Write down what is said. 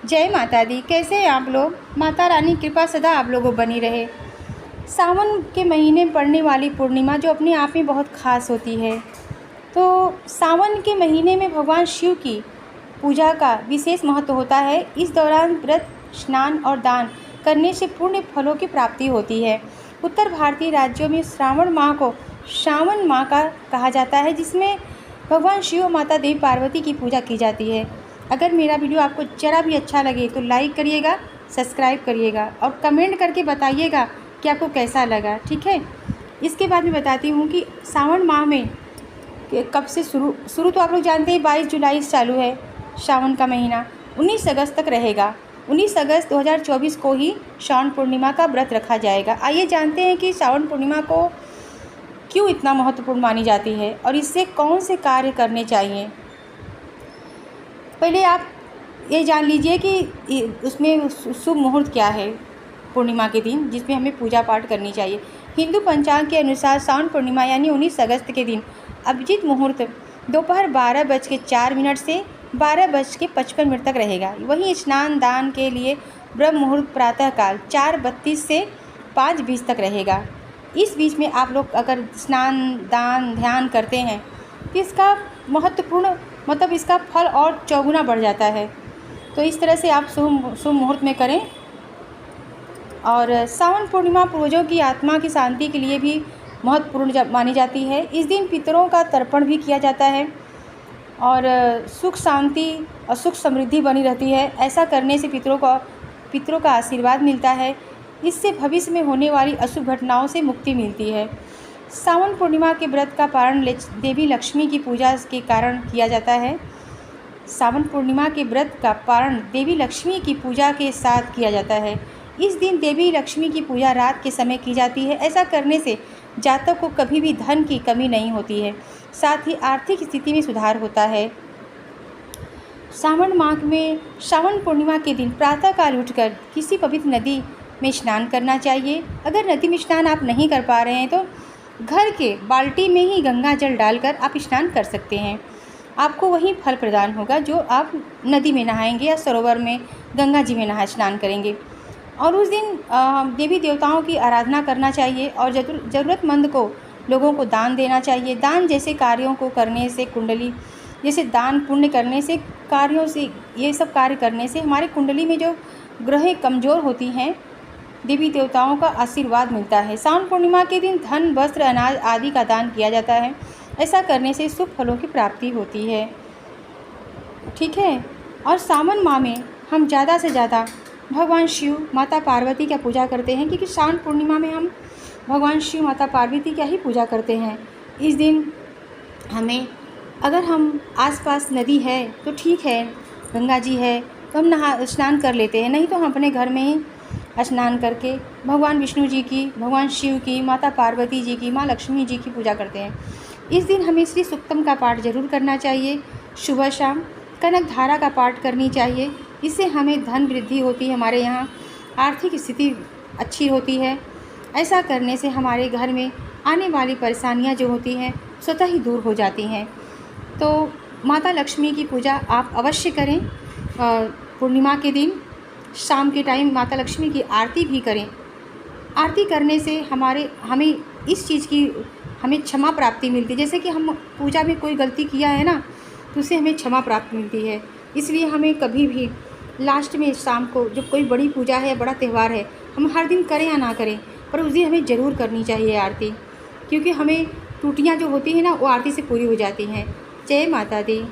जय माता दी। कैसे हैं आप लोग? माता रानी की कृपा सदा आप लोगों को बनी रहे। सावन के महीने में पड़ने वाली पूर्णिमा जो अपने आप में बहुत ख़ास होती है। तो सावन के महीने में भगवान शिव की पूजा का विशेष महत्व होता है। इस दौरान व्रत, स्नान और दान करने से पुण्य फलों की प्राप्ति होती है। उत्तर भारतीय राज्यों में श्रावण माह को सावन माह का कहा जाता है, जिसमें भगवान शिव और माता देवी पार्वती की पूजा की जाती है। अगर मेरा वीडियो आपको ज़रा भी अच्छा लगे तो लाइक करिएगा, सब्सक्राइब करिएगा और कमेंट करके बताइएगा कि आपको कैसा लगा। ठीक है, इसके बाद मैं बताती हूँ कि सावन माह में कब से शुरू तो आप लोग जानते हैं 22 जुलाई से चालू है। सावन का महीना 19 अगस्त तक रहेगा। 19 अगस्त 2024 को ही सावन पूर्णिमा का व्रत रखा जाएगा। आइए जानते हैं कि सावन पूर्णिमा को क्यों इतना महत्वपूर्ण मानी जाती है और इससे कौन से कार्य करने चाहिए। पहले आप ये जान लीजिए कि उसमें शुभ मुहूर्त क्या है पूर्णिमा के दिन, जिसमें हमें पूजा पाठ करनी चाहिए। हिंदू पंचांग के अनुसार सावन पूर्णिमा यानी 19 अगस्त के दिन अभिजीत मुहूर्त दोपहर 12:04 से 12:55 तक रहेगा। वहीं स्नान दान के लिए ब्रह्म मुहूर्त प्रातःकाल 4:32 से 5:20 तक रहेगा। इस बीच में आप लोग अगर स्नान दान ध्यान करते हैं तो इसका महत्वपूर्ण मतलब इसका फल और चौगुना बढ़ जाता है। तो इस तरह से आप शुभ मुहूर्त में करें। और सावन पूर्णिमा पूर्वजों की आत्मा की शांति के लिए भी महत्वपूर्ण मानी जाती है। इस दिन पितरों का तर्पण भी किया जाता है और सुख शांति और सुख समृद्धि बनी रहती है। ऐसा करने से पितरों का आशीर्वाद मिलता है। इससे भविष्य में होने वाली अशुभ घटनाओं से मुक्ति मिलती है। सावन पूर्णिमा के व्रत का पारण देवी लक्ष्मी की पूजा के कारण किया जाता है। सावन पूर्णिमा के व्रत का पारण देवी लक्ष्मी की पूजा के साथ किया जाता है। इस दिन देवी लक्ष्मी की पूजा रात के समय की जाती है। ऐसा करने से जातक को कभी भी धन की कमी नहीं होती है, साथ ही आर्थिक स्थिति में सुधार होता है। सावन माह में सावन पूर्णिमा के दिन प्रातःकाल उठकर किसी पवित्र नदी में स्नान करना चाहिए। अगर नदी में स्नान आप नहीं कर पा रहे हैं तो घर के बाल्टी में ही गंगा जल डालकर आप स्नान कर सकते हैं। आपको वही फल प्रदान होगा जो आप नदी में नहाएंगे या सरोवर में गंगा जी में स्नान करेंगे। और उस दिन देवी देवताओं की आराधना करना चाहिए और ज़रूरतमंद को लोगों को दान देना चाहिए। दान जैसे कार्यों को करने से कुंडली जैसे दान पुण्य करने से कार्यों से ये सब कार्य करने से हमारे कुंडली में जो ग्रहें कमज़ोर होती हैं, देवी देवताओं का आशीर्वाद मिलता है। सावन पूर्णिमा के दिन धन, वस्त्र, अनाज आदि का दान किया जाता है। ऐसा करने से शुभ फलों की प्राप्ति होती है। ठीक है, और सावन माह में हम ज़्यादा से ज़्यादा भगवान शिव माता पार्वती का पूजा करते हैं, क्योंकि सावन पूर्णिमा में हम भगवान शिव माता पार्वती का ही पूजा करते हैं। इस दिन हमें अगर हम आसपास नदी है तो ठीक है, गंगा जी है तो हम स्नान कर लेते हैं, नहीं तो हम अपने घर में ही स्नान करके भगवान विष्णु जी की, भगवान शिव की, माता पार्वती जी की, माँ लक्ष्मी जी की पूजा करते हैं। इस दिन हमें श्री सूक्तम का पाठ जरूर करना चाहिए। सुबह शाम कनक धारा का पाठ करनी चाहिए। इससे हमें धन वृद्धि होती है, हमारे यहाँ आर्थिक स्थिति अच्छी होती है। ऐसा करने से हमारे घर में आने वाली परेशानियाँ जो होती हैं स्वतः ही दूर हो जाती हैं। तो माता लक्ष्मी की पूजा आप अवश्य करें। पूर्णिमा के दिन शाम के टाइम माता लक्ष्मी की आरती भी करें। आरती करने से हमें इस चीज़ की हमें क्षमा प्राप्ति मिलती है। जैसे कि हम पूजा में कोई गलती किया है ना, तो उससे हमें क्षमा प्राप्ति मिलती है। इसलिए हमें कभी भी लास्ट में शाम को जब कोई बड़ी पूजा है, बड़ा त्यौहार है, हम हर दिन करें या ना करें, पर उस दिन हमें ज़रूर करनी चाहिए आरती, क्योंकि हमें टूटियाँ जो होती हैं ना वो आरती से पूरी हो जाती हैं। जय माता दी।